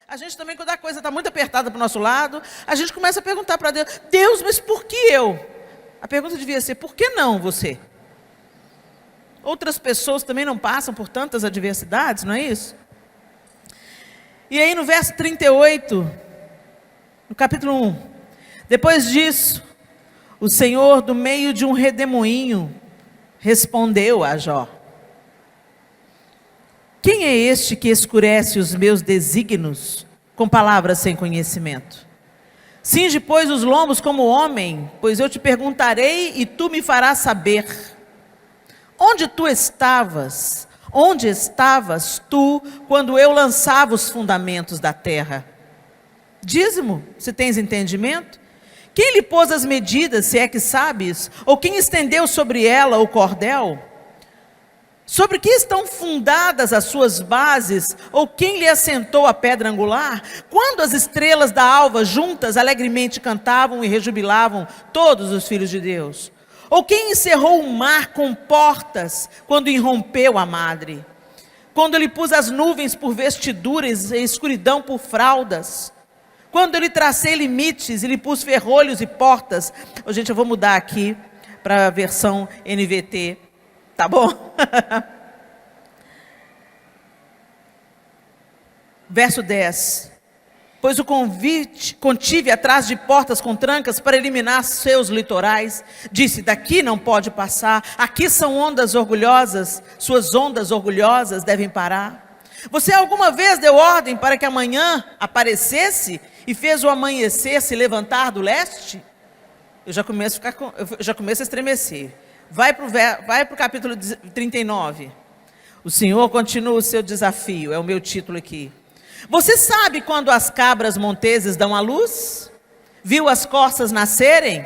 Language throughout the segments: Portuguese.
A gente também, quando a coisa está muito apertada para o nosso lado, a gente começa a perguntar para Deus: Deus, mas por que eu? A pergunta devia ser: por que não você? Outras pessoas também não passam por tantas adversidades, não é isso? E aí no verso 38, no capítulo 1, depois disso, o Senhor, do meio de um redemoinho, respondeu a Jó: quem é este que escurece os meus desígnios com palavras sem conhecimento? Cinge, pois, os lombos como homem, pois eu te perguntarei e tu me farás saber. Onde tu estavas? Onde estavas tu quando eu lançava os fundamentos da terra? Dízimo, se tens entendimento? Quem lhe pôs as medidas, se é que sabes? Ou quem estendeu sobre ela o cordel? Sobre que estão fundadas as suas bases? Ou quem lhe assentou a pedra angular? Quando as estrelas da alva juntas alegremente cantavam e rejubilavam todos os filhos de Deus? Ou quem encerrou o mar com portas quando irrompeu a madre? Quando ele pôs as nuvens por vestiduras e a escuridão por fraldas? Quando eu lhe tracei limites e lhe pus ferrolhos e portas? Oh, gente, eu vou mudar aqui para a versão NVT. Tá bom? Verso 10. Pois o contive atrás de portas com trancas para eliminar seus litorais. Disse: daqui não pode passar, aqui são ondas orgulhosas, suas ondas orgulhosas devem parar. Você alguma vez deu ordem para que amanhã aparecesse e fez o amanhecer se levantar do leste? Eu já começo a estremecer. Vai para o capítulo 39. O Senhor continua o seu desafio, é o meu título aqui. Você sabe quando as cabras monteses dão à luz? Viu as corças nascerem?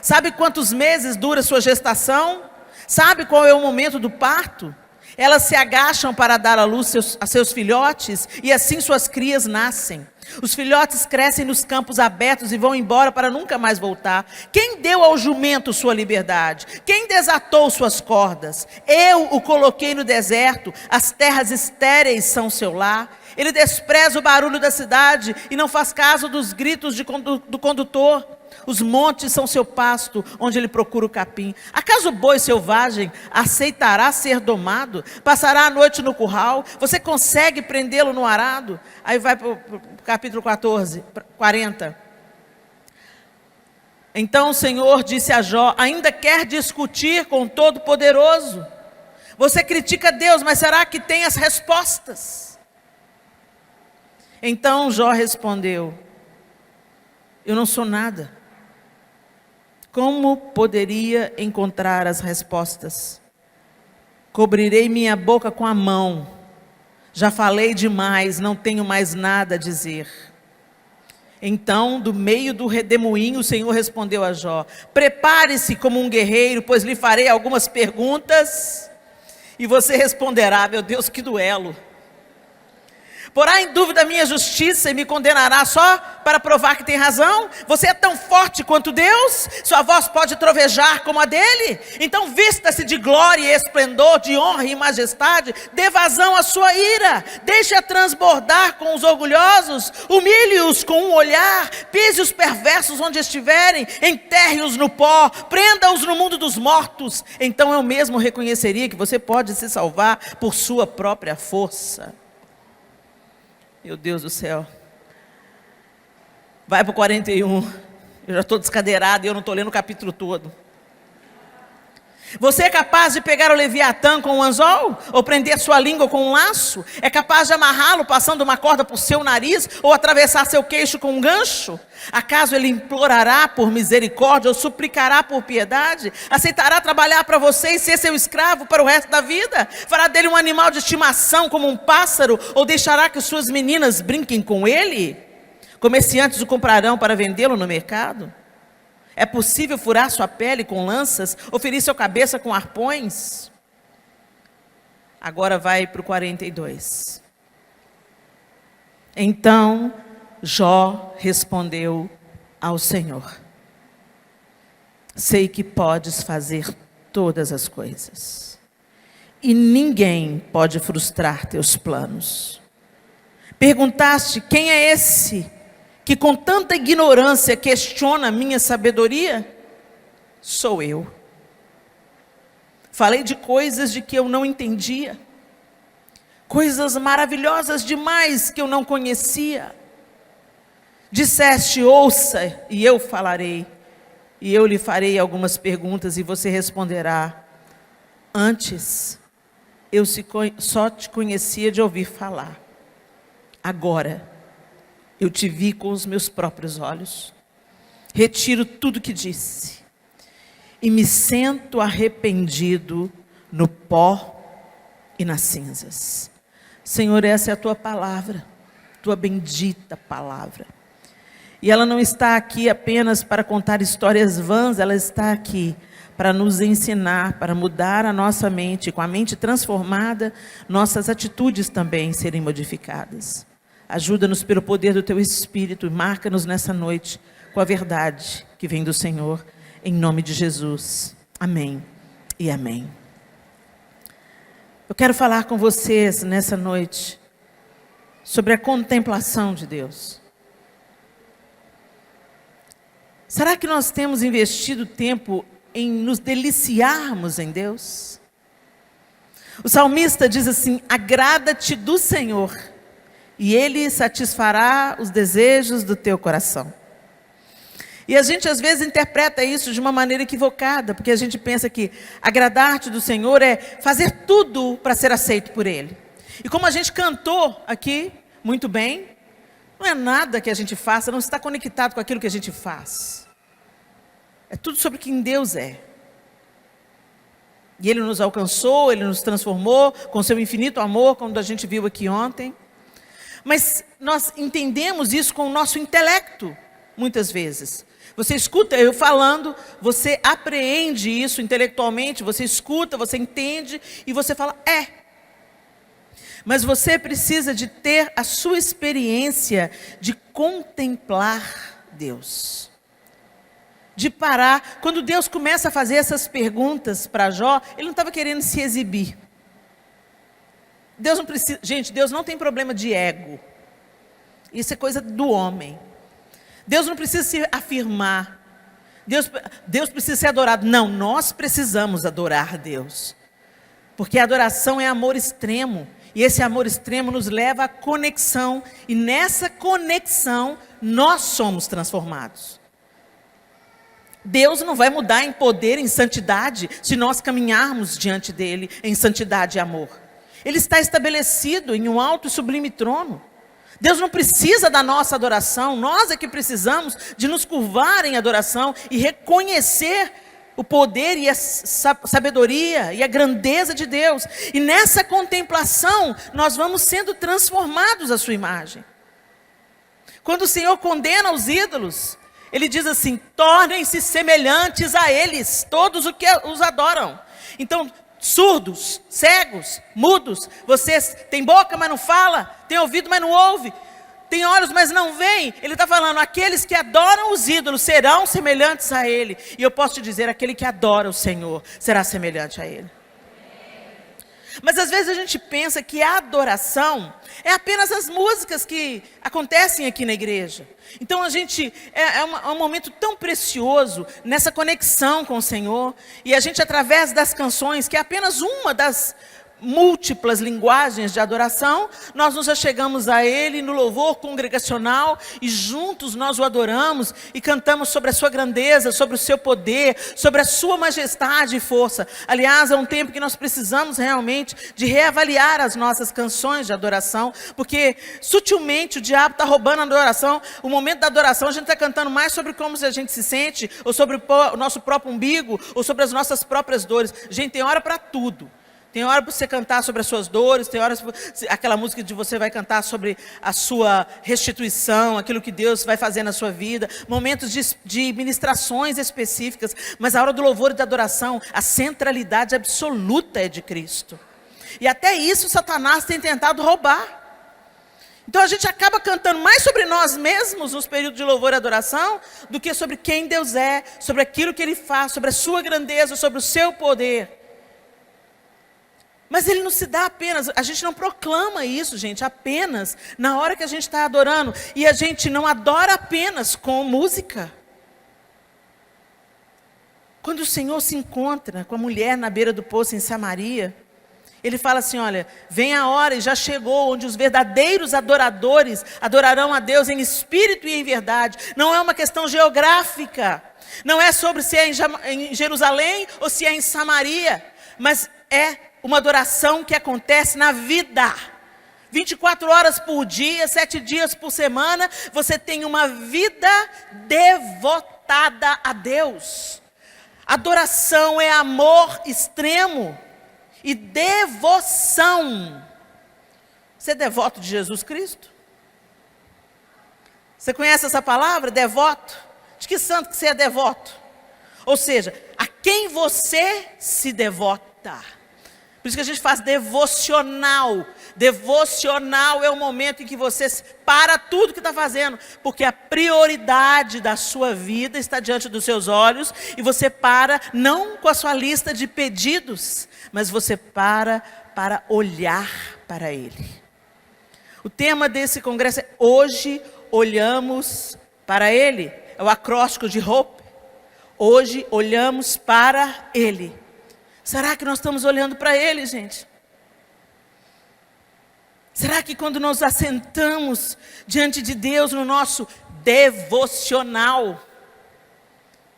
Sabe quantos meses dura sua gestação? Sabe qual é o momento do parto? Elas se agacham para dar à luz a seus filhotes e assim suas crias nascem. Os filhotes crescem nos campos abertos e vão embora para nunca mais voltar. Quem deu ao jumento sua liberdade? Quem desatou suas cordas? Eu o coloquei no deserto, as terras estéreis são seu lar. Ele despreza o barulho da cidade e não faz caso dos gritos do condutor. Os montes são seu pasto, onde ele procura o capim. Acaso o boi selvagem aceitará ser domado? Passará a noite no curral? Você consegue prendê-lo no arado? Aí vai para o capítulo 40. Então o Senhor disse a Jó: ainda quer discutir com o Todo-Poderoso? Você critica Deus, mas será que tem as respostas? Então Jó respondeu: eu não sou nada. Como poderia encontrar as respostas? Cobrirei minha boca com a mão. Já falei demais, não tenho mais nada a dizer. Então, do meio do redemoinho, o Senhor respondeu a Jó: prepare-se como um guerreiro, pois lhe farei algumas perguntas, e você responderá. Meu Deus, que duelo! Porá em dúvida a minha justiça e me condenará só para provar que tem razão? Você é tão forte quanto Deus? Sua voz pode trovejar como a dele? Então vista-se de glória e esplendor, de honra e majestade, dê vazão à sua ira, deixe-a transbordar com os orgulhosos, humilhe-os com um olhar, pise os perversos onde estiverem, enterre-os no pó, prenda-os no mundo dos mortos. Então eu mesmo reconheceria que você pode se salvar por sua própria força. Meu Deus do céu. Vai para o 41. Eu já estou descadeirado e eu não estou lendo o capítulo todo. Você é capaz de pegar o Leviatã com um anzol? Ou prender sua língua com um laço? É capaz de amarrá-lo passando uma corda por seu nariz? Ou atravessar seu queixo com um gancho? Acaso ele implorará por misericórdia ou suplicará por piedade? Aceitará trabalhar para você e ser seu escravo para o resto da vida? Fará dele um animal de estimação como um pássaro? Ou deixará que suas meninas brinquem com ele? Comerciantes o comprarão para vendê-lo no mercado? É possível furar sua pele com lanças, ou ferir sua cabeça com arpões? Agora vai para o 42. Então Jó respondeu ao Senhor: sei que podes fazer todas as coisas, e ninguém pode frustrar teus planos. Perguntaste: quem é esse que com tanta ignorância questiona a minha sabedoria? Sou eu. Falei de coisas de que eu não entendia, coisas maravilhosas demais que eu não conhecia. Disseste: ouça e eu falarei, e eu lhe farei algumas perguntas e você responderá. Antes, eu só te conhecia de ouvir falar. Agora, eu te vi com os meus próprios olhos. Retiro tudo que disse e me sento arrependido no pó e nas cinzas. Senhor, essa é a tua palavra, tua bendita palavra. E ela não está aqui apenas para contar histórias vãs, ela está aqui para nos ensinar, para mudar a nossa mente. Com a mente transformada, nossas atitudes também serem modificadas. Ajuda-nos pelo poder do teu Espírito e marca-nos nessa noite com a verdade que vem do Senhor, em nome de Jesus. Amém e amém. Eu quero falar com vocês nessa noite sobre a contemplação de Deus. Será que nós temos investido tempo em nos deliciarmos em Deus? O salmista diz assim: agrada-te do Senhor, e Ele satisfará os desejos do teu coração. E a gente às vezes interpreta isso de uma maneira equivocada, porque a gente pensa que agradar-te do Senhor é fazer tudo para ser aceito por Ele. E como a gente cantou aqui, muito bem, não é nada que a gente faça, não está conectado com aquilo que a gente faz. É tudo sobre quem Deus é. E Ele nos alcançou, Ele nos transformou com seu infinito amor, como a gente viu aqui ontem. Mas nós entendemos isso com o nosso intelecto, muitas vezes. Você escuta eu falando, você apreende isso intelectualmente, você escuta, você entende e você fala, é. Mas você precisa de ter a sua experiência de contemplar Deus. De parar. Quando Deus começa a fazer essas perguntas para Jó, Ele não estava querendo se exibir. Deus não precisa, gente, Deus não tem problema de ego. Isso é coisa do homem. Deus não precisa se afirmar. Deus precisa ser adorado. Não, nós precisamos adorar Deus. Porque a adoração é amor extremo. E esse amor extremo nos leva à conexão. E nessa conexão, nós somos transformados. Deus não vai mudar em poder, em santidade, se nós caminharmos diante dEle em santidade e amor. Ele está estabelecido em um alto e sublime trono. Deus não precisa da nossa adoração, nós é que precisamos de nos curvar em adoração e reconhecer o poder e a sabedoria e a grandeza de Deus. E nessa contemplação, nós vamos sendo transformados à sua imagem. Quando o Senhor condena os ídolos, Ele diz assim, tornem-se semelhantes a eles, todos os que os adoram. Então, surdos, cegos, mudos, vocês têm boca, mas não fala, têm ouvido, mas não ouve, têm olhos, mas não veem. Ele está falando, aqueles que adoram os ídolos serão semelhantes a Ele. E eu posso te dizer, aquele que adora o Senhor será semelhante a Ele. Mas às vezes a gente pensa que a adoração é apenas as músicas que acontecem aqui na igreja. Então a gente, é um momento tão precioso nessa conexão com o Senhor. E a gente, através das canções, que é apenas uma das múltiplas linguagens de adoração, nós nos achegamos a Ele no louvor congregacional e juntos nós o adoramos e cantamos sobre a sua grandeza, sobre o seu poder, sobre a sua majestade e força. Aliás, é um tempo que nós precisamos realmente de reavaliar as nossas canções de adoração, porque sutilmente o diabo está roubando a adoração. O momento da adoração a gente está cantando mais sobre como a gente se sente, ou sobre o nosso próprio umbigo, ou sobre as nossas próprias dores. Gente, tem hora para tudo. Tem hora para você cantar sobre as suas dores, tem hora aquela música de você vai cantar sobre a sua restituição, aquilo que Deus vai fazer na sua vida, momentos de ministrações específicas, mas a hora do louvor e da adoração, a centralidade absoluta é de Cristo. E até isso Satanás tem tentado roubar. Então a gente acaba cantando mais sobre nós mesmos nos períodos de louvor e adoração, do que sobre quem Deus é, sobre aquilo que Ele faz, sobre a sua grandeza, sobre o seu poder. Mas ele não se dá apenas, a gente não proclama isso, gente, apenas na hora que a gente está adorando. E a gente não adora apenas com música. Quando o Senhor se encontra com a mulher na beira do poço em Samaria, Ele fala assim, olha, vem a hora e já chegou, onde os verdadeiros adoradores adorarão a Deus em espírito e em verdade. Não é uma questão geográfica, não é sobre se é em Jerusalém ou se é em Samaria, mas é uma adoração que acontece na vida. 24 horas por dia, 7 dias por semana, você tem uma vida devotada a Deus. Adoração é amor extremo e devoção. Você é devoto de Jesus Cristo? Você conhece essa palavra, devoto? De que santo que você é devoto? Ou seja, a quem você se devota. Por isso que a gente faz devocional. Devocional é o momento em que você para tudo que está fazendo, porque a prioridade da sua vida está diante dos seus olhos, e você para, não com a sua lista de pedidos, mas você para olhar para Ele. O tema desse congresso é Hoje Olhamos para Ele. É o acróstico de Hope. Hoje olhamos para Ele. Será que nós estamos olhando para Ele, gente? Será que quando nós assentamos diante de Deus no nosso devocional,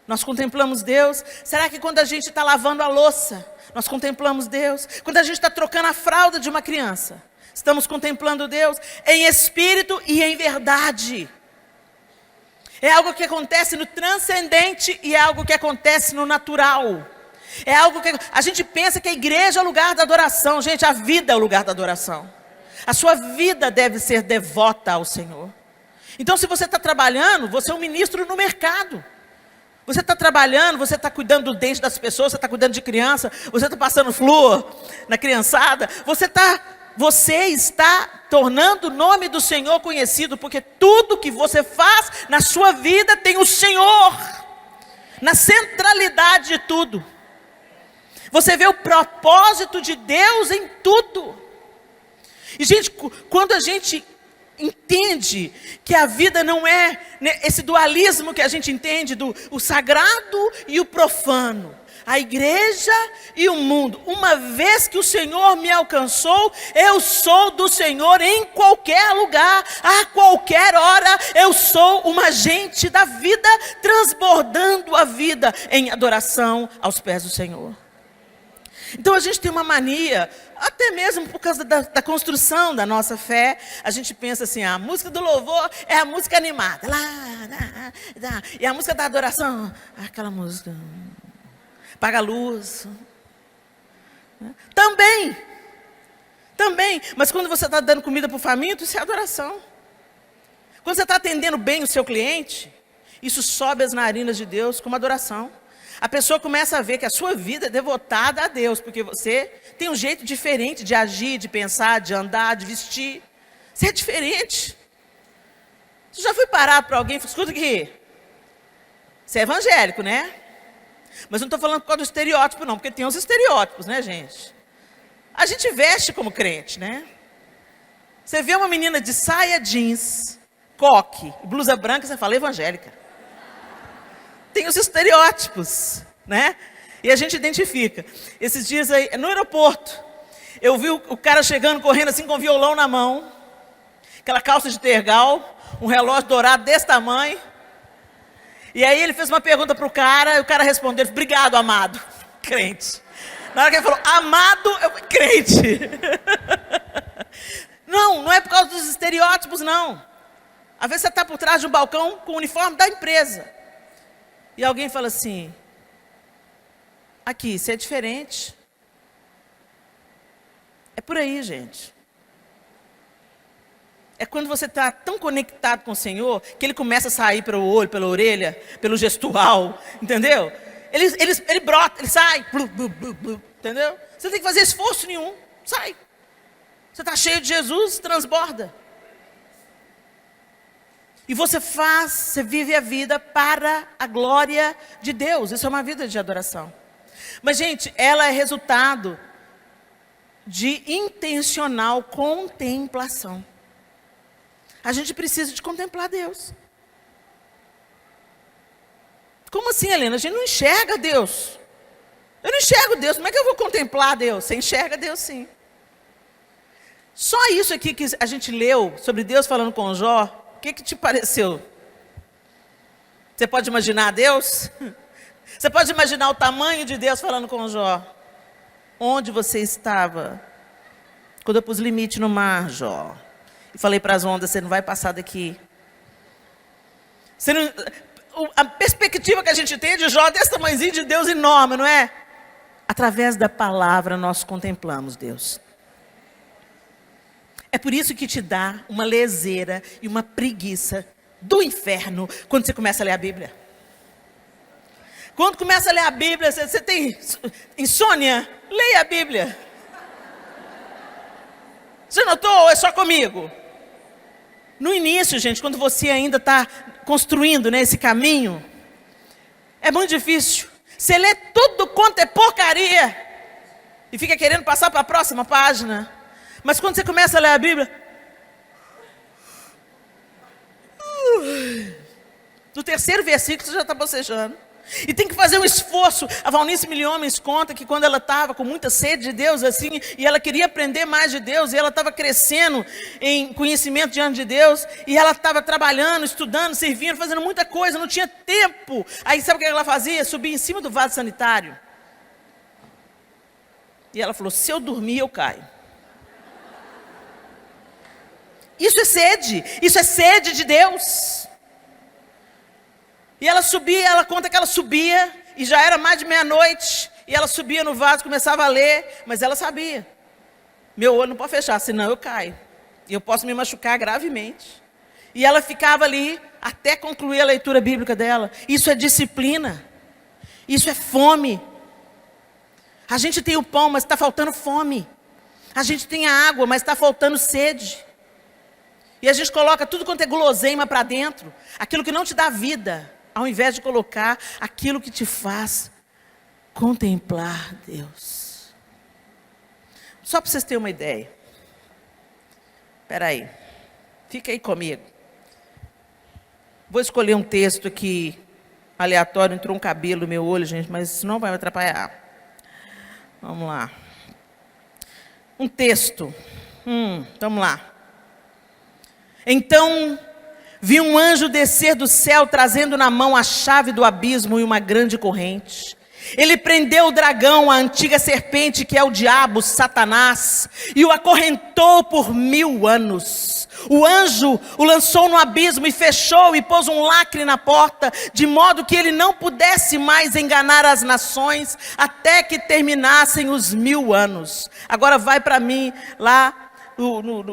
nós contemplamos Deus? Será que quando a gente está lavando a louça, nós contemplamos Deus? Quando a gente está trocando a fralda de uma criança, estamos contemplando Deus em espírito e em verdade. É algo que acontece no transcendente e é algo que acontece no natural. É algo que a gente pensa que a igreja é o lugar da adoração. Gente, a vida é o lugar da adoração. A sua vida deve ser devota ao Senhor. Então, se você está trabalhando, você é um ministro no mercado. Você está trabalhando, você está cuidando do dente das pessoas, você está cuidando de criança, você está passando flúor na criançada. Você está tornando o nome do Senhor conhecido, porque tudo que você faz na sua vida tem o Senhor na centralidade de tudo. Você vê o propósito de Deus em tudo. E, gente, quando a gente entende que a vida não é, né, esse dualismo que a gente entende do o sagrado e o profano, a igreja e o mundo. Uma vez que o Senhor me alcançou, eu sou do Senhor em qualquer lugar, a qualquer hora. Eu sou uma agente da vida, transbordando a vida em adoração aos pés do Senhor. Então a gente tem uma mania, até mesmo por causa da construção da nossa fé, a gente pensa assim, a música do louvor é a música animada, e a música da adoração, aquela música, apaga a luz. Também, mas quando você está dando comida para o faminto, isso é adoração. Quando você está atendendo bem o seu cliente, isso sobe as narinas de Deus como adoração. A pessoa começa a ver que a sua vida é devotada a Deus, porque você tem um jeito diferente de agir, de pensar, de andar, de vestir. Você é diferente. Você já foi parado para alguém e falou, escuta aqui, você é evangélico, né? Mas não estou falando por causa do estereótipo não, porque tem uns estereótipos, né, gente? A gente veste como crente, né? Você vê uma menina de saia jeans, coque, blusa branca, você fala evangélica. Tem os estereótipos, né? E a gente identifica. Esses dias aí, no aeroporto, eu vi o cara chegando, correndo assim com um violão na mão, aquela calça de tergal, um relógio dourado desse tamanho. E aí ele fez uma pergunta para o cara, e o cara respondeu, obrigado, amado, crente. Na hora que ele falou, amado, eu fui crente. Não é por causa dos estereótipos, não. Às vezes você está por trás de um balcão com o uniforme da empresa. E alguém fala assim, aqui, você é diferente. É por aí, gente. É quando você está tão conectado com o Senhor, que Ele começa a sair pelo olho, pela orelha, pelo gestual, entendeu? Ele brota, ele sai, blu, blu, blu, blu, entendeu? Você não tem que fazer esforço nenhum, sai. Você está cheio de Jesus, transborda. E você vive a vida para a glória de Deus. Isso é uma vida de adoração. Mas, gente, ela é resultado de intencional contemplação. A gente precisa de contemplar Deus. Como assim, Helena? A gente não enxerga Deus. Eu não enxergo Deus, como é que eu vou contemplar Deus? Você enxerga Deus sim. Só isso aqui que a gente leu sobre Deus falando com Jó, o que te pareceu? Você pode imaginar Deus? Você pode imaginar o tamanho de Deus falando com Jó? Onde você estava? Quando eu pus limite no mar, Jó. E falei para as ondas, você não vai passar daqui. Você não, a perspectiva que a gente tem de Jó, desse tamanhozinho de Deus enorme, não é? Através da palavra nós contemplamos Deus. É por isso que te dá uma leseira e uma preguiça do inferno quando você começa a ler a Bíblia. Quando começa a ler a Bíblia, você tem insônia? Leia a Bíblia. Você notou ou é só comigo? No início, gente, quando você ainda está construindo, né, esse caminho, é muito difícil. Você lê tudo quanto é porcaria e fica querendo passar para a próxima página. Mas quando você começa a ler a Bíblia, no terceiro versículo você já está bocejando. E tem que fazer um esforço. A Valnice Milhomens conta que quando ela estava com muita sede de Deus, assim, e ela queria aprender mais de Deus, e ela estava crescendo em conhecimento diante de Deus, e ela estava trabalhando, estudando, servindo, fazendo muita coisa, não tinha tempo. Aí sabe o que ela fazia? Subia em cima do vaso sanitário. E ela falou, se eu dormir, eu caio. Isso é sede de Deus. E ela subia, ela conta que ela subia, e já era mais de meia-noite, e ela subia no vaso, começava a ler, mas ela sabia, meu olho não pode fechar, senão eu caio, e eu posso me machucar gravemente. E ela ficava ali, até concluir a leitura bíblica dela. Isso é disciplina, isso é fome. A gente tem o pão, mas está faltando fome. A gente tem a água, mas está faltando sede. E a gente coloca tudo quanto é guloseima para dentro, aquilo que não te dá vida, ao invés de colocar aquilo que te faz contemplar Deus. Só para vocês terem uma ideia. Espera aí. Fica aí comigo. Vou escolher um texto aqui, aleatório, entrou um cabelo no meu olho, gente, mas isso não vai me atrapalhar. Vamos lá. Um texto. Vamos lá. Então vi um anjo descer do céu, trazendo na mão a chave do abismo e uma grande corrente. Ele prendeu o dragão, a antiga serpente, que é o diabo, Satanás, e o acorrentou por 1000 anos. O anjo o lançou no abismo e fechou e pôs um lacre na porta, de modo que ele não pudesse mais enganar as nações, até que terminassem os 1000 anos. Agora vai para mim lá, no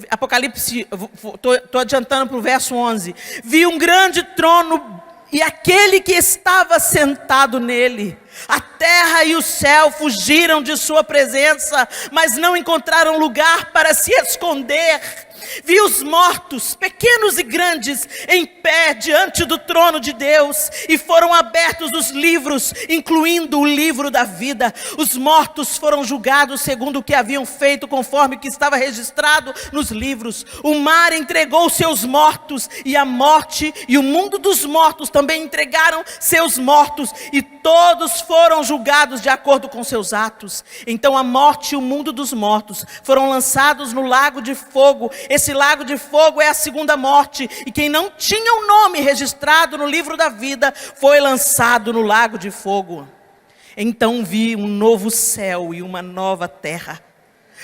Apocalipse, estou adiantando para o verso 11. Vi um grande trono e aquele que estava sentado nele. A terra e o céu fugiram de sua presença, mas não encontraram lugar para se esconder. Vi os mortos, pequenos e grandes, em pé diante do trono de Deus, e foram abertos os livros, incluindo o livro da vida. Os mortos foram julgados segundo o que haviam feito, conforme o que estava registrado nos livros. O mar entregou seus mortos, e a morte e o mundo dos mortos também entregaram seus mortos, e todos foram julgados de acordo com seus atos. Então a morte e o mundo dos mortos foram lançados no lago de fogo. Esse lago de fogo é a segunda morte, e quem não tinha o nome registrado no livro da vida foi lançado no lago de fogo. Então vi um novo céu e uma nova terra,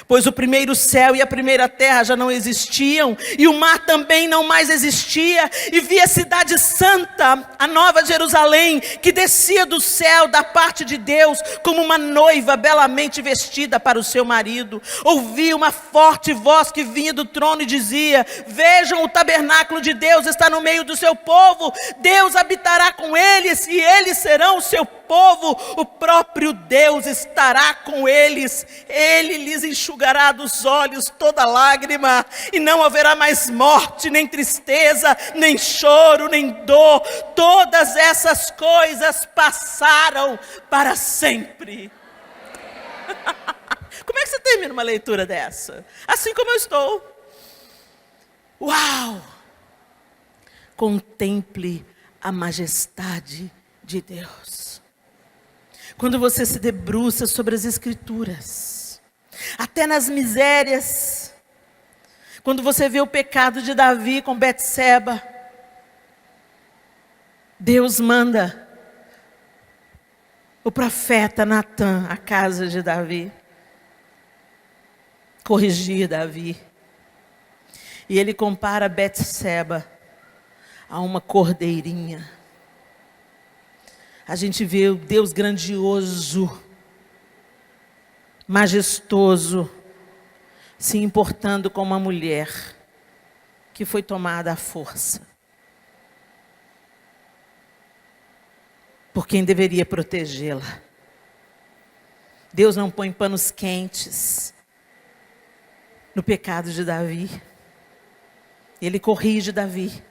pois o primeiro céu e a primeira terra já não existiam, e o mar também não mais existia. E vi a cidade santa, a nova Jerusalém, que descia do céu da parte de Deus, como uma noiva belamente vestida para o seu marido. Ouvi uma forte voz que vinha do trono e dizia: vejam, o tabernáculo de Deus está no meio do seu povo, Deus habitará com eles, e eles serão o seu povo. O próprio Deus estará com eles, Ele lhes enxugará dos olhos toda lágrima, e não haverá mais morte, nem tristeza, nem choro, nem dor. Todas essas coisas passaram para sempre. Como é que você termina uma leitura dessa? Assim como eu estou. Uau! Contemple a majestade de Deus. Quando você se debruça sobre as Escrituras, até nas misérias, quando você vê o pecado de Davi com Betseba, Deus manda o profeta Natã à casa de Davi, corrigir Davi. E ele compara Betseba a uma cordeirinha. A gente vê o Deus grandioso, majestoso, se importando com uma mulher que foi tomada à força por quem deveria protegê-la. Deus não põe panos quentes no pecado de Davi. Ele corrige Davi.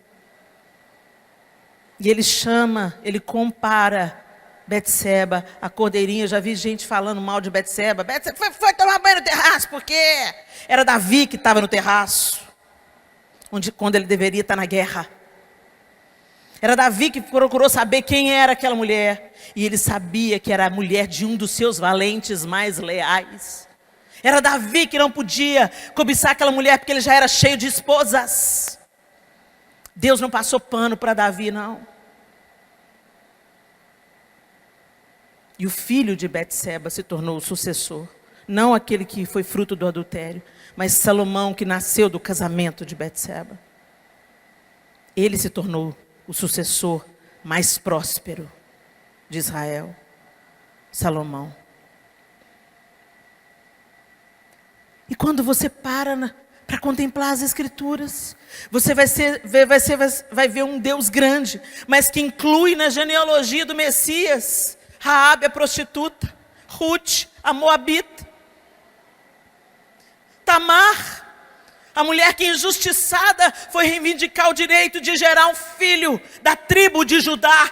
E ele chama, ele compara Betseba, a cordeirinha. Eu já vi gente falando mal de Betseba. Betseba foi tomar banho no terraço, porque era Davi que estava no terraço, quando ele deveria estar na guerra. Era Davi que procurou saber quem era aquela mulher. E ele sabia que era a mulher de um dos seus valentes mais leais. Era Davi que não podia cobiçar aquela mulher, porque ele já era cheio de esposas. Deus não passou pano para Davi, não. E o filho de Betseba se tornou o sucessor. Não aquele que foi fruto do adultério, mas Salomão, que nasceu do casamento de Betseba. Ele se tornou o sucessor mais próspero de Israel, Salomão. E quando você para para contemplar as Escrituras, você vai ver um Deus grande, mas que inclui na genealogia do Messias Raabe a prostituta, Ruth a moabita, Tamar, a mulher que injustiçada foi reivindicar o direito de gerar um filho da tribo de Judá.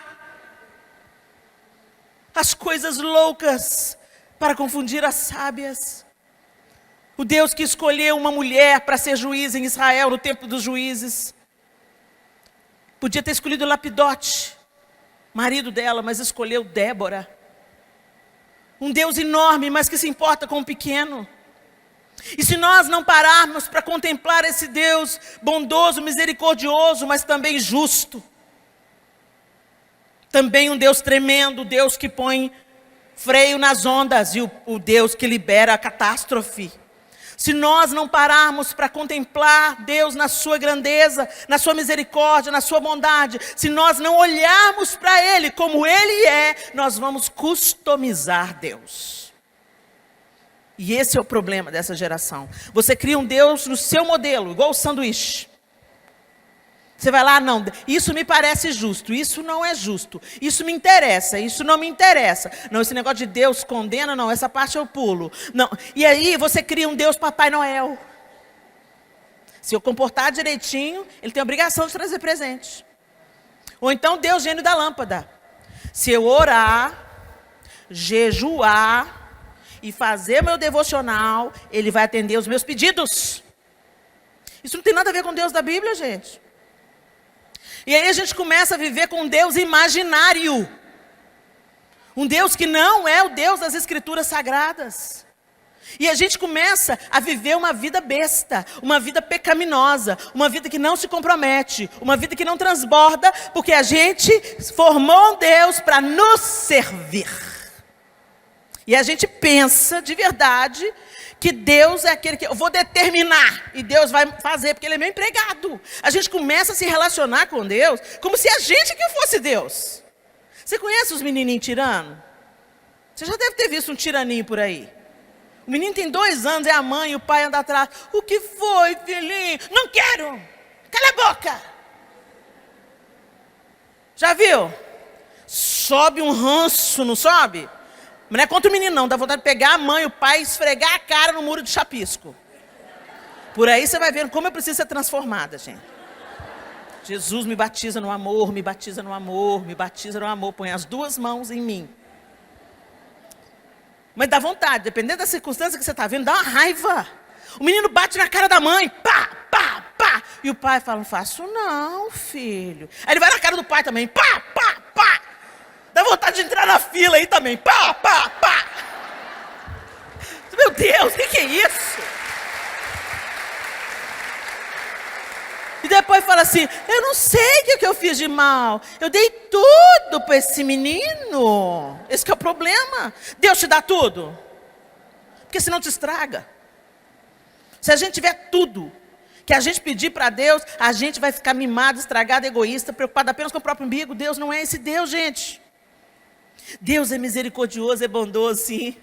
As coisas loucas para confundir as sábias. O Deus que escolheu uma mulher para ser juiz em Israel no tempo dos juízes. Podia ter escolhido Lapidote, marido dela, mas escolheu Débora. Um Deus enorme, mas que se importa com o pequeno. E se nós não pararmos para contemplar esse Deus bondoso, misericordioso, mas também justo, também um Deus tremendo, Deus que põe freio nas ondas e o Deus que libera a catástrofe. Se nós não pararmos para contemplar Deus na sua grandeza, na sua misericórdia, na sua bondade, se nós não olharmos para Ele como Ele é, nós vamos customizar Deus. E esse é o problema dessa geração. Você cria um Deus no seu modelo, igual o sanduíche. Você vai lá, não, isso me parece justo, isso não é justo, isso me interessa, isso não me interessa. Não, esse negócio de Deus condena, não, essa parte eu pulo. Não. E aí você cria um Deus Papai Noel. Se eu comportar direitinho, ele tem a obrigação de trazer presente. Ou então Deus gênio da lâmpada. Se eu orar, jejuar e fazer meu devocional, ele vai atender os meus pedidos. Isso não tem nada a ver com Deus da Bíblia, gente. E aí a gente começa a viver com um Deus imaginário. Um Deus que não é o Deus das Escrituras Sagradas. E a gente começa a viver uma vida besta, uma vida pecaminosa, uma vida que não se compromete, uma vida que não transborda, porque a gente formou um Deus para nos servir. E a gente pensa de verdade que Deus é aquele que eu vou determinar e Deus vai fazer, porque Ele é meu empregado. A gente começa a se relacionar com Deus como se a gente que fosse Deus. Você conhece os menininhos tirano? Você já deve ter visto um tiraninho por aí. O menino tem 2 anos, é a mãe e o pai anda atrás. O que foi, filhinho? Não quero! Cala a boca! Já viu? Sobe um ranço, não sobe? Mas não é contra o menino não, dá vontade de pegar a mãe, o pai e esfregar a cara no muro de chapisco. Por aí você vai vendo como eu preciso ser transformada, gente. Jesus me batiza no amor, me batiza no amor, me batiza no amor. Põe as 2 mãos em mim. Mas dá vontade, dependendo da circunstância que você está vendo, dá uma raiva. O menino bate na cara da mãe, pá, pá, pá. E o pai fala, não faço não, filho. Aí ele vai na cara do pai também, pá, pá, pá. Dá vontade de entrar na fila aí também, pá, pá, pá. Meu Deus, o que é isso? E depois fala assim, eu não sei o que eu fiz de mal. Eu dei tudo para esse menino. Esse que é o problema. Deus te dá tudo. Porque senão te estraga. Se a gente tiver tudo que a gente pedir para Deus, a gente vai ficar mimado, estragado, egoísta, preocupado apenas com o próprio umbigo. Deus não é esse Deus, gente. Deus é misericordioso, é bondoso, sim.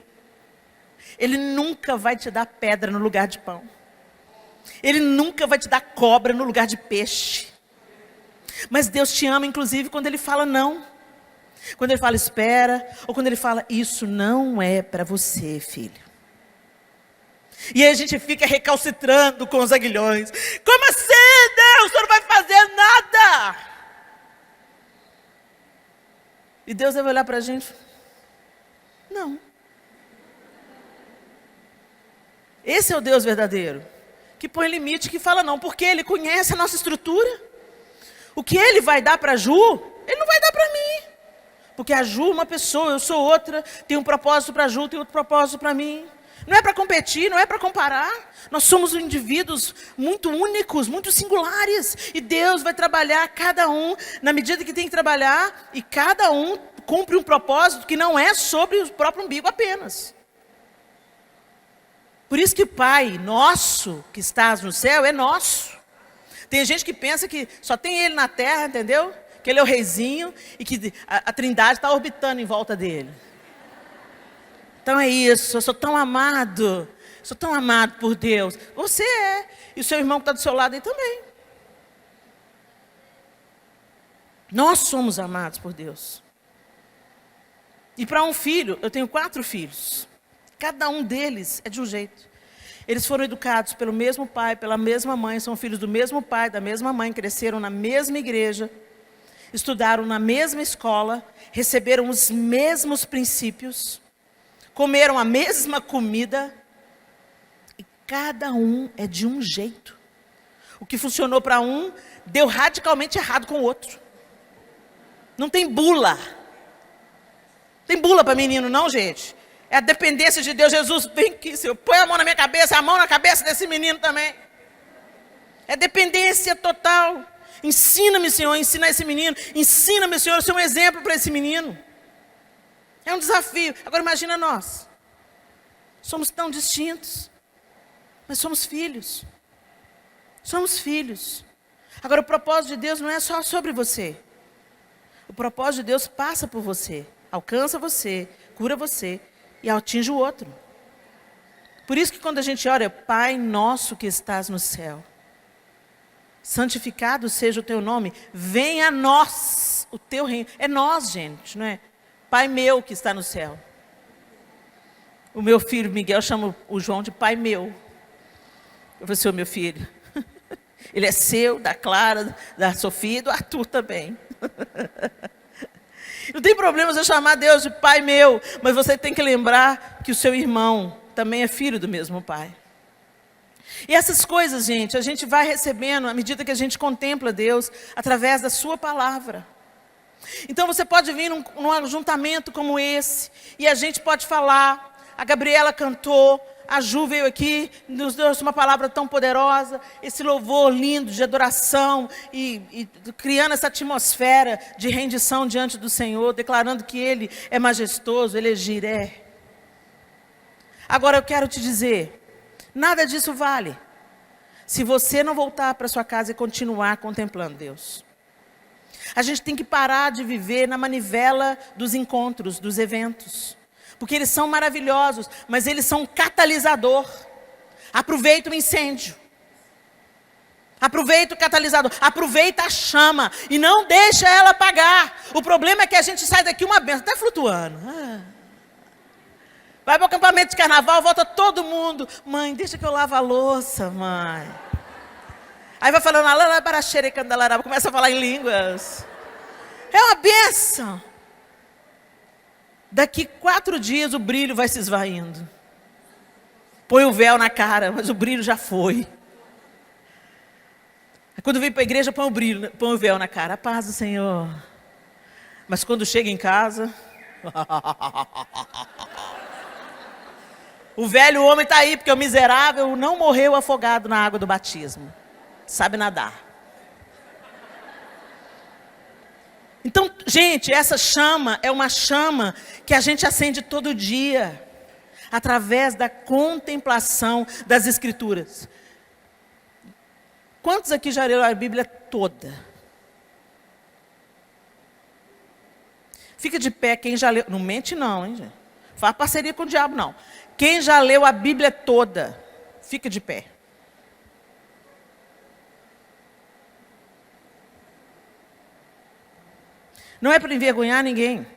Ele nunca vai te dar pedra no lugar de pão. Ele nunca vai te dar cobra no lugar de peixe. Mas Deus te ama, inclusive, quando Ele fala não. Quando Ele fala espera, ou quando Ele fala, isso não é para você, filho. E aí a gente fica recalcitrando com os aguilhões. Como assim, Deus? O Senhor não vai fazer nada. E Deus vai olhar para a gente. Não. Esse é o Deus verdadeiro. Que põe limite, que fala não. Porque Ele conhece a nossa estrutura. O que Ele vai dar para a Ju, Ele não vai dar para mim. Porque a Ju é uma pessoa, eu sou outra. Tem um propósito para a Ju, tem outro propósito para mim. Não é para competir, não é para comparar. Nós somos indivíduos muito únicos, muito singulares. E Deus vai trabalhar cada um na medida que tem que trabalhar. E cada um cumpre um propósito que não é sobre o próprio umbigo apenas. Por isso que o Pai nosso, que estás no céu, é nosso. Tem gente que pensa que só tem Ele na terra, entendeu? Que Ele é o reizinho e que a Trindade está orbitando em volta dele. Então é isso, eu sou tão amado por Deus. Você é, e o seu irmão que está do seu lado aí também. Nós somos amados por Deus. E para um filho, eu tenho 4 filhos. Cada um deles é de um jeito. Eles foram educados pelo mesmo pai, pela mesma mãe, são filhos do mesmo pai, da mesma mãe, cresceram na mesma igreja, estudaram na mesma escola, receberam os mesmos princípios, comeram a mesma comida, e cada um é de um jeito. O que funcionou para um, deu radicalmente errado com o outro. Não tem bula. Tem bula para menino não, gente. É a dependência de Deus. Jesus, vem aqui, Senhor, põe a mão na minha cabeça, a mão na cabeça desse menino também. É dependência total. Ensina-me, Senhor, ensina esse menino. Ensina-me, Senhor, ser um exemplo para esse menino. É um desafio. Agora imagina nós. Somos tão distintos, mas somos filhos. Somos filhos. Agora o propósito de Deus não é só sobre você. O propósito de Deus passa por você, alcança você, cura você e atinge o outro. Por isso que quando a gente ora, Pai nosso que estás no céu, santificado seja o teu nome, venha a nós o teu reino. É nós, gente, não é? Pai meu que está no céu. O meu filho Miguel chama o João de pai meu. Eu vou ser o meu filho. Ele é seu, da Clara, da Sofia e do Arthur também. Não tem problema você chamar Deus de pai meu, mas você tem que lembrar que o seu irmão também é filho do mesmo pai. E essas coisas, gente, a gente vai recebendo à medida que a gente contempla Deus através da sua palavra. Então você pode vir num ajuntamento como esse, e a gente pode falar, a Gabriela cantou, a Ju veio aqui, nos deu uma palavra tão poderosa, esse louvor lindo de adoração, e criando essa atmosfera de rendição diante do Senhor, declarando que Ele é majestoso, Ele é Jiré. Agora eu quero te dizer, nada disso vale, se você não voltar para sua casa e continuar contemplando Deus. A gente tem que parar de viver na manivela dos encontros, dos eventos. Porque eles são maravilhosos, mas eles são um catalisador. Aproveita o incêndio. Aproveita o catalisador. Aproveita a chama. E não deixa ela apagar. O problema é que a gente sai daqui uma benção, até flutuando. Vai para o acampamento de carnaval, volta todo mundo. Mãe, deixa que eu lavo a louça, mãe. Aí vai falando, começa a falar em línguas. É uma bênção. Daqui 4 dias o brilho vai se esvaindo. Põe o véu na cara, mas o brilho já foi. Quando vem para a igreja, põe o véu na cara. A paz do Senhor. Mas quando chega em casa... O velho homem está aí, porque o miserável não morreu afogado na água do batismo. Sabe nadar. Então, gente, essa chama é uma chama que a gente acende todo dia, através da contemplação das Escrituras. Quantos aqui já leram a Bíblia toda? Fica de pé quem já leu. Não mente não, hein, gente? Faz parceria com o diabo, não. Quem já leu a Bíblia toda, fica de pé. Não é para envergonhar ninguém.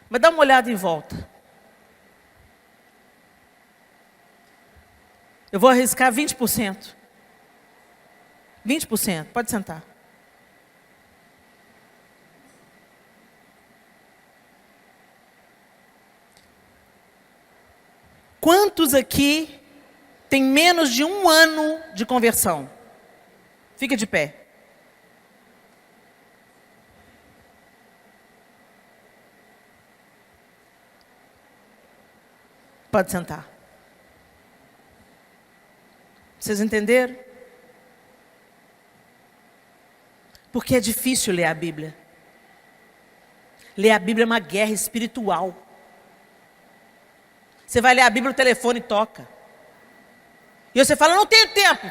Mas dá uma olhada em volta. Eu vou arriscar 20%. 20%, pode sentar. Quantos aqui tem menos de 1 ano de conversão? Fica de pé. Pode sentar. Vocês entenderam? Porque é difícil ler a Bíblia. Ler a Bíblia é uma guerra espiritual. Você vai ler a Bíblia, o telefone toca. E você fala, não tenho tempo.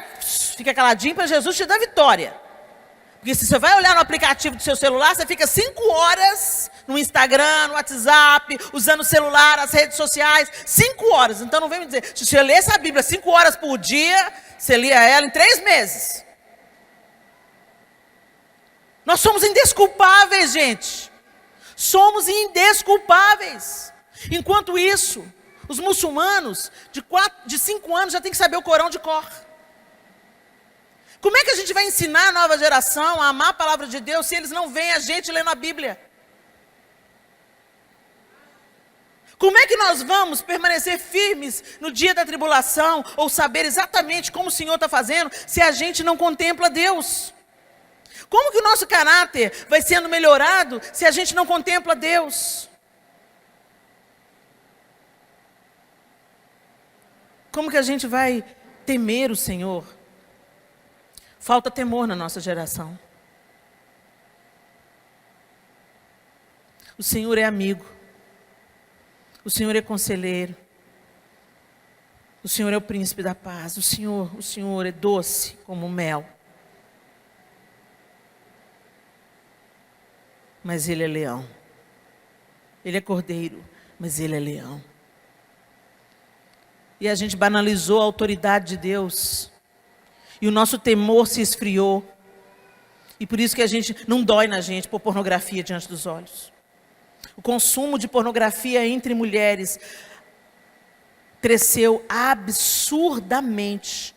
Fica caladinho para Jesus te dar vitória. Porque se você vai olhar no aplicativo do seu celular, você fica 5 horas no Instagram, no WhatsApp, usando o celular, as redes sociais. 5 horas. Então não vem me dizer, se você lesse a Bíblia 5 horas por dia, você lia ela em 3 meses. Nós somos indesculpáveis, gente. Somos indesculpáveis. Enquanto isso, os muçulmanos de 5 anos já têm que saber o Corão de cor. Como é que a gente vai ensinar a nova geração a amar a palavra de Deus se eles não veem a gente lendo a Bíblia? Como é que nós vamos permanecer firmes no dia da tribulação ou saber exatamente como o Senhor está fazendo se a gente não contempla Deus? Como que o nosso caráter vai sendo melhorado se a gente não contempla Deus? Como que a gente vai temer o Senhor? Falta temor na nossa geração. O Senhor é amigo. O Senhor é conselheiro. O Senhor é o príncipe da paz. O Senhor é doce como mel. Mas Ele é leão. Ele é cordeiro, mas Ele é leão. E a gente banalizou a autoridade de Deus. E o nosso temor se esfriou. E por isso que a gente não dói na gente por pornografia diante dos olhos. O consumo de pornografia entre mulheres cresceu absurdamente.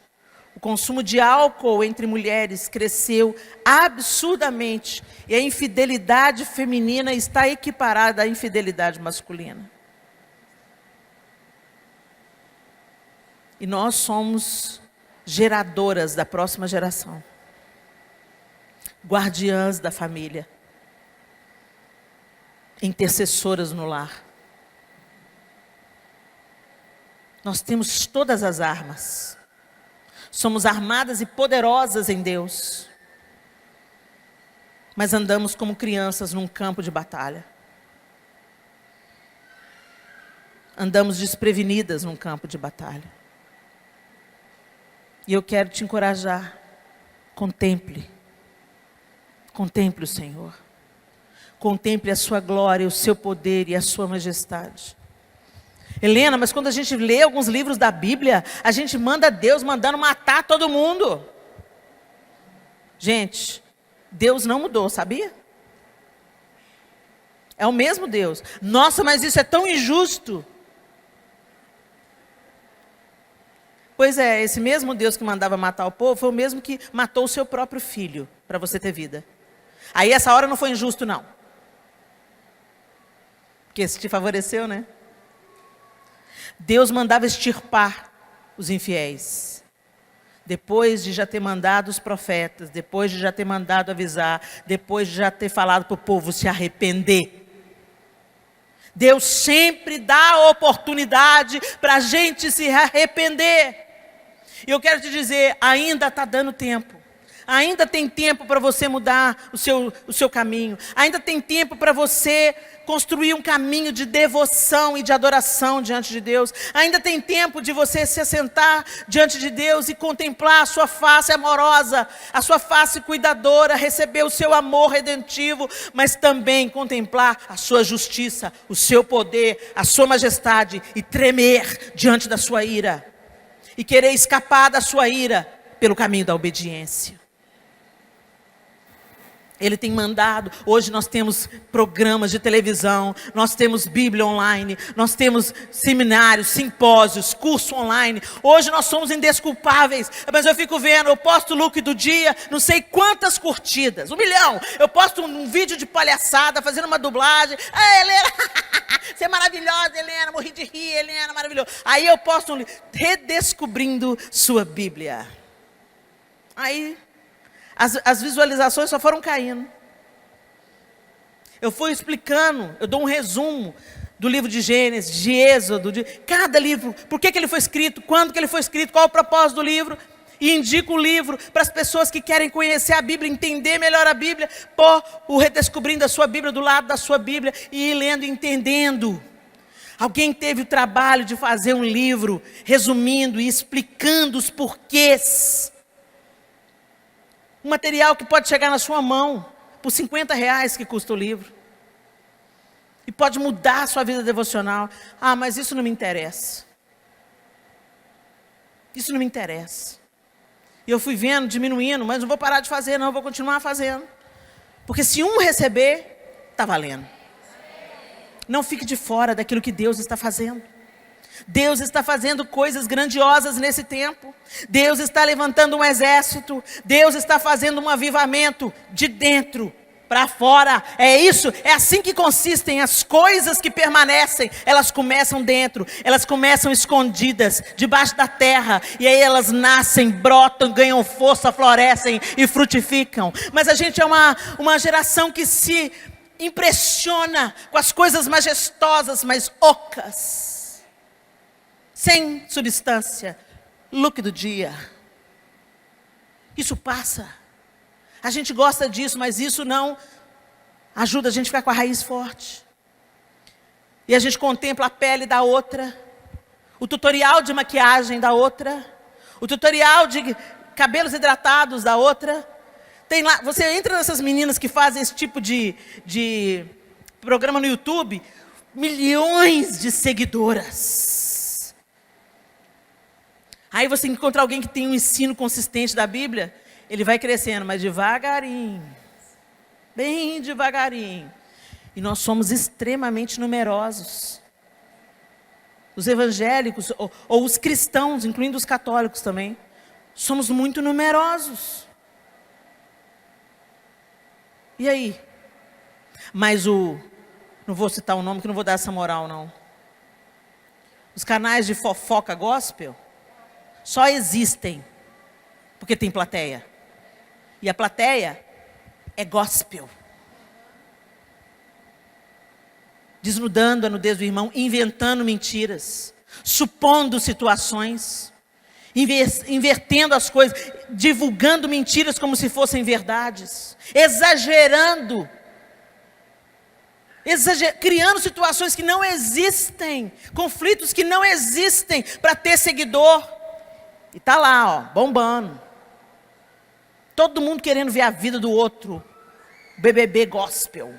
O consumo de álcool entre mulheres cresceu absurdamente. E a infidelidade feminina está equiparada à infidelidade masculina. E nós somos geradoras da próxima geração. Guardiãs da família. Intercessoras no lar. Nós temos todas as armas. Somos armadas e poderosas em Deus. Mas andamos como crianças num campo de batalha. Andamos desprevenidas num campo de batalha. E eu quero te encorajar. Contemple. Contemple o Senhor. Contemple a sua glória, o seu poder e a sua majestade. Helena, mas quando a gente lê alguns livros da Bíblia, a gente manda Deus mandando matar todo mundo. Gente, Deus não mudou, sabia? É o mesmo Deus. Nossa, mas isso é tão injusto. Pois é, esse mesmo Deus que mandava matar o povo foi o mesmo que matou o seu próprio filho para você ter vida. Aí essa hora não foi injusto, não. Porque isso te favoreceu, né? Deus mandava extirpar os infiéis. Depois de já ter mandado os profetas, depois de já ter mandado avisar, depois de já ter falado para o povo se arrepender. Deus sempre dá a oportunidade para a gente se arrepender. E eu quero te dizer, ainda está dando tempo. Ainda tem tempo para você mudar o seu caminho. Ainda tem tempo para você construir um caminho de devoção e de adoração diante de Deus. Ainda tem tempo de você se assentar diante de Deus e contemplar a sua face amorosa, a sua face cuidadora, receber o seu amor redentivo, mas também contemplar a sua justiça, o seu poder, a sua majestade e tremer diante da sua ira. E querer escapar da sua ira pelo caminho da obediência. Ele tem mandado, hoje nós temos programas de televisão, nós temos Bíblia online, nós temos seminários, simpósios, curso online. Hoje nós somos indesculpáveis, mas eu fico vendo, eu posto o look do dia, não sei quantas curtidas, 1 milhão. Eu posto um vídeo de palhaçada, fazendo uma dublagem. Ah, Helena, você é maravilhosa, Helena, morri de rir, Helena, maravilhoso. Aí eu posto um redescobrindo sua Bíblia. Aí as visualizações só foram caindo. Eu fui explicando, eu dou um resumo do livro de Gênesis, de Êxodo, de cada livro, por que ele foi escrito, quando que ele foi escrito, qual o propósito do livro, e indico o livro para as pessoas que querem conhecer a Bíblia, entender melhor a Bíblia, pôr o redescobrindo a sua Bíblia do lado da sua Bíblia, e ir lendo e entendendo. Alguém teve o trabalho de fazer um livro, resumindo e explicando os porquês. Um material que pode chegar na sua mão por R$50 que custa o livro. E pode mudar a sua vida devocional. Ah, mas isso não me interessa. Isso não me interessa. E eu fui vendo, diminuindo, mas não vou parar de fazer, não, vou continuar fazendo. Porque se um receber, está valendo. Não fique de fora daquilo que Deus está fazendo. Deus está fazendo coisas grandiosas nesse tempo. Deus está levantando um exército. Deus está fazendo um avivamento de dentro para fora. É isso, é assim que consistem as coisas que permanecem. Elas começam dentro, elas começam escondidas, debaixo da terra. E aí elas nascem, brotam, ganham força, florescem e frutificam. Mas a gente é uma geração que se impressiona com as coisas majestosas, mas ocas. Sem substância, look do dia. Isso passa. A gente gosta disso, mas isso não ajuda a gente a ficar com a raiz forte. E a gente contempla a pele da outra, o tutorial de maquiagem da outra, o tutorial de cabelos hidratados da outra. Tem lá, você entra nessas meninas que fazem esse tipo de programa no YouTube, milhões de seguidoras. Aí você encontra alguém que tem um ensino consistente da Bíblia, ele vai crescendo, mas devagarinho, bem devagarinho. E nós somos extremamente numerosos. Os evangélicos, ou os cristãos, incluindo os católicos também, somos muito numerosos. E aí? Mas não vou citar o nome, que não vou dar essa moral, não. Os canais de fofoca gospel só existem porque tem plateia. E a plateia é gospel. Desnudando a nudez do irmão, inventando mentiras, supondo situações, invertendo as coisas, divulgando mentiras como se fossem verdades, exagerando, criando situações que não existem, conflitos que não existem para ter seguidor. E está lá, ó, bombando. Todo mundo querendo ver a vida do outro. BBB gospel.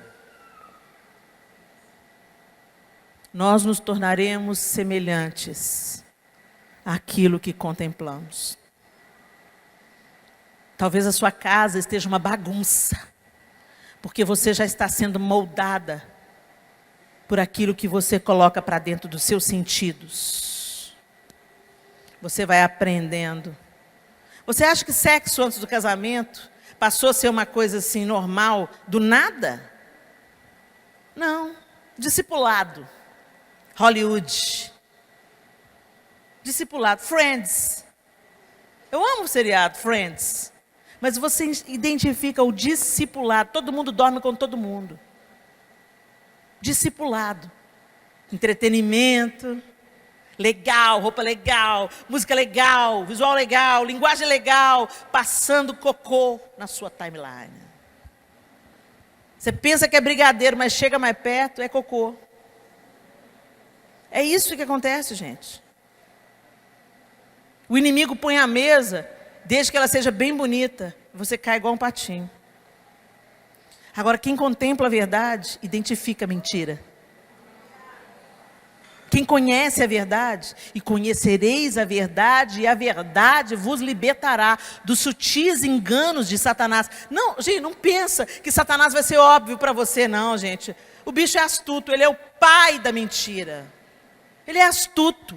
Nós nos tornaremos semelhantes àquilo que contemplamos. Talvez a sua casa esteja uma bagunça, porque você já está sendo moldada por aquilo que você coloca para dentro dos seus sentidos. Você vai aprendendo. Você acha que sexo antes do casamento passou a ser uma coisa assim normal, do nada? Não. Discipulado. Hollywood. Discipulado. Friends. Eu amo o seriado Friends. Mas você identifica o discipulado. Todo mundo dorme com todo mundo. Discipulado. Entretenimento. Legal, roupa legal, música legal, visual legal, linguagem legal, passando cocô na sua timeline. Você pensa que é brigadeiro, mas chega mais perto, é cocô. É isso que acontece, gente. O inimigo põe a mesa, desde que ela seja bem bonita, você cai igual um patinho. Agora, quem contempla a verdade, identifica a mentira. Quem conhece a verdade, e conhecereis a verdade, e a verdade vos libertará dos sutis enganos de Satanás. Não, gente, não pensa que Satanás vai ser óbvio para você, não, gente. O bicho é astuto, ele é o pai da mentira. Ele é astuto.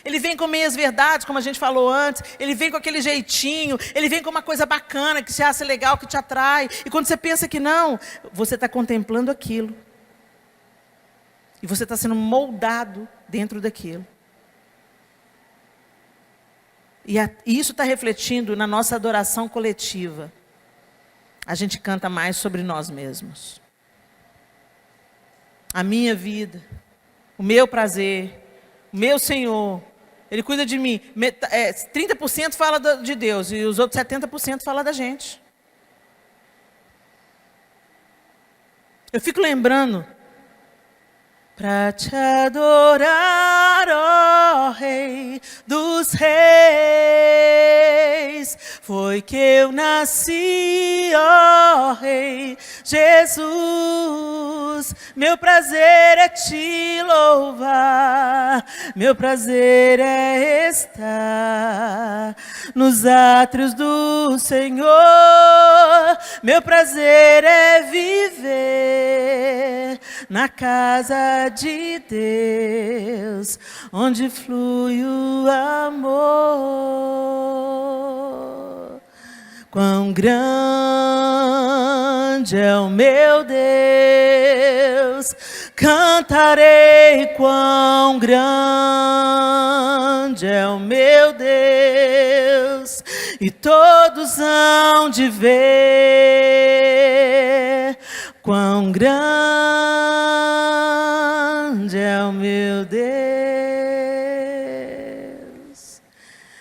Ele vem com meias verdades, como a gente falou antes. Ele vem com aquele jeitinho. Ele vem com uma coisa bacana, que te acha legal, que te atrai. E quando você pensa que não, você está contemplando aquilo. E você está sendo moldado dentro daquilo. E isso está refletindo na nossa adoração coletiva. A gente canta mais sobre nós mesmos. A minha vida, o meu prazer, o meu Senhor, Ele cuida de mim. 30% fala de Deus e os outros 70% fala da gente. Eu fico lembrando, pra te adorar, ó Rei dos Reis, foi que eu nasci, ó Rei Jesus. Meu prazer é te louvar, meu prazer é estar nos átrios do Senhor, meu prazer é viver na casa de Deus, onde flui o amor. Quão grande é o meu Deus, cantarei quão grande é o meu Deus, e todos hão de ver quão grande é o meu Deus.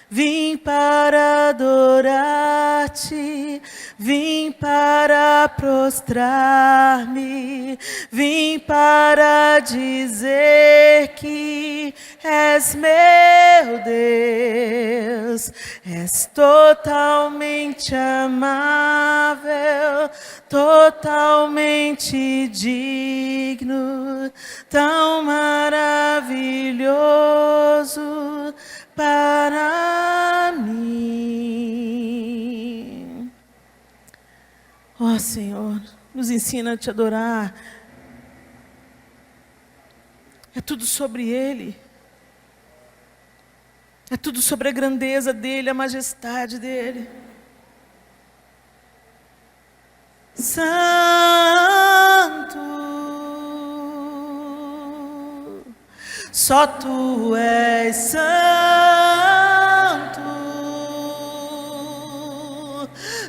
Vim para adorar-te, vim para prostrar-me, vim para dizer que és meu Deus, és totalmente amável, totalmente digno, tão maravilhoso para mim. Ó Senhor, nos ensina a te adorar. É tudo sobre Ele. É tudo sobre a grandeza dEle, a majestade dEle. Santo, só Tu és santo,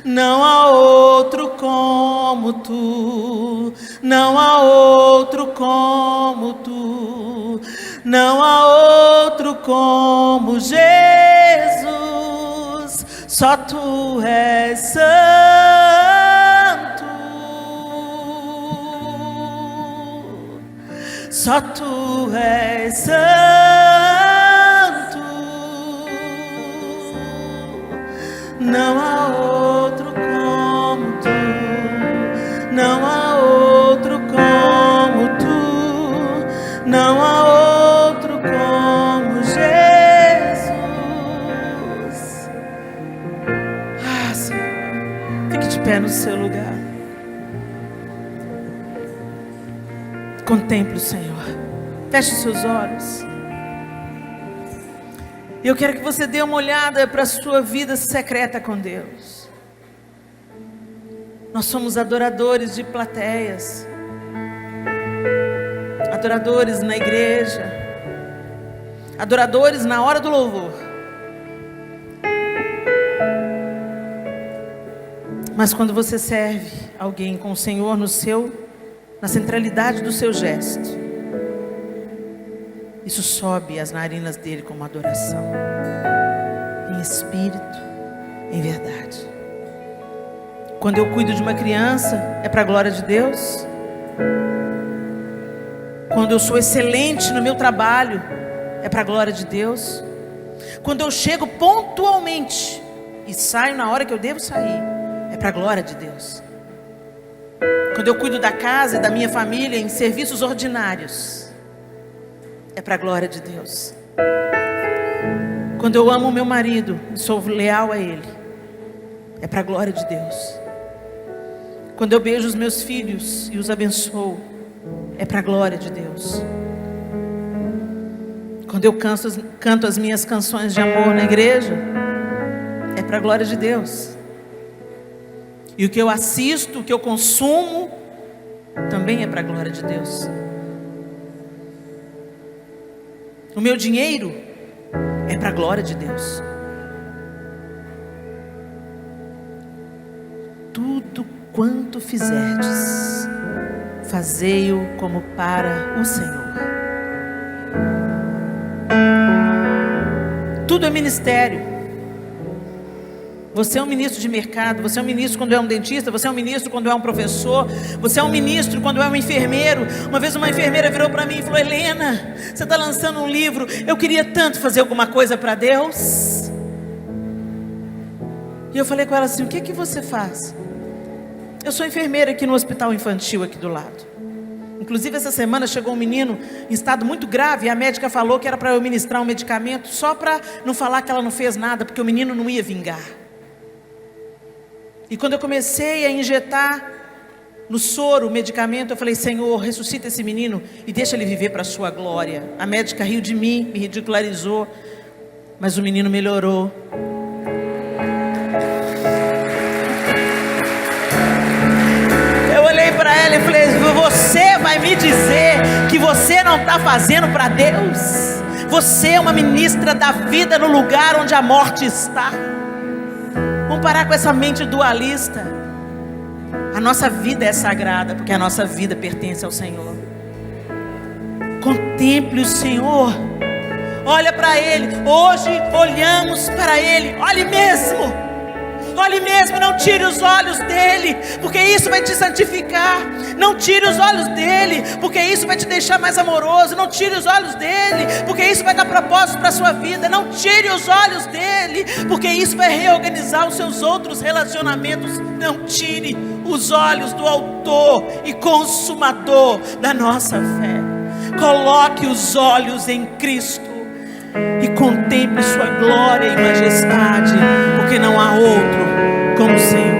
não há outro como Tu, não há outro como Tu, não há outro como Jesus, só Tu és santo, só Tu és santo, não há outro como Tu, não há outro como Tu, não há outro como Jesus. Ah, Senhor, fique de pé no seu lugar. Contemple o Senhor. Feche os seus olhos. Eu quero que você dê uma olhada para a sua vida secreta com Deus. Nós somos adoradores de plateias, adoradores na igreja, adoradores na hora do louvor. Mas quando você serve alguém com o Senhor na centralidade do seu gesto, isso sobe as narinas dele como adoração, em espírito, em verdade. Quando eu cuido de uma criança, é para a glória de Deus. Quando eu sou excelente no meu trabalho, é para a glória de Deus. Quando eu chego pontualmente e saio na hora que eu devo sair, é para a glória de Deus. Quando eu cuido da casa e da minha família em serviços ordinários, é para a glória de Deus. Quando eu amo o meu marido e sou leal a ele, é para a glória de Deus. Quando eu beijo os meus filhos e os abençoo, é para a glória de Deus. Quando eu canto as minhas canções de amor na igreja, é para a glória de Deus. E o que eu assisto, o que eu consumo, também é para a glória de Deus. O meu dinheiro é para a glória de Deus. Tudo quanto fizerdes, fazei-o como para o Senhor. Tudo é ministério. Você é um ministro de mercado, você é um ministro quando é um dentista, você é um ministro quando é um professor, você é um ministro quando é um enfermeiro. Uma vez uma enfermeira virou para mim e falou: Helena, você está lançando um livro, eu queria tanto fazer alguma coisa para Deus. E eu falei com ela assim: o que que você faz? Eu sou enfermeira aqui no hospital infantil aqui do lado. Inclusive essa semana chegou um menino em estado muito grave e a médica falou que era para eu ministrar um medicamento só para não falar que ela não fez nada, porque o menino não ia vingar. E quando eu comecei a injetar no soro o medicamento, eu falei: Senhor, ressuscita esse menino e deixa ele viver para a sua glória. A médica riu de mim, me ridicularizou, mas o menino melhorou. Eu olhei para ela e falei: você vai me dizer que você não está fazendo para Deus? Você é uma ministra da vida no lugar onde a morte está. Vamos parar com essa mente dualista. A nossa vida é sagrada, porque a nossa vida pertence ao Senhor. Contemple o Senhor. Olha para Ele. Hoje olhamos para Ele. Olhe mesmo. Olhe mesmo, não tire os olhos dele, porque isso vai te santificar. Não tire os olhos dele, porque isso vai te deixar mais amoroso. Não tire os olhos dele, porque isso vai dar propósito para a sua vida. Não tire os olhos dele, porque isso vai reorganizar os seus outros relacionamentos. Não tire os olhos do autor e consumador da nossa fé. Coloque os olhos em Cristo e contemple sua glória e majestade, porque não há outro como o Senhor.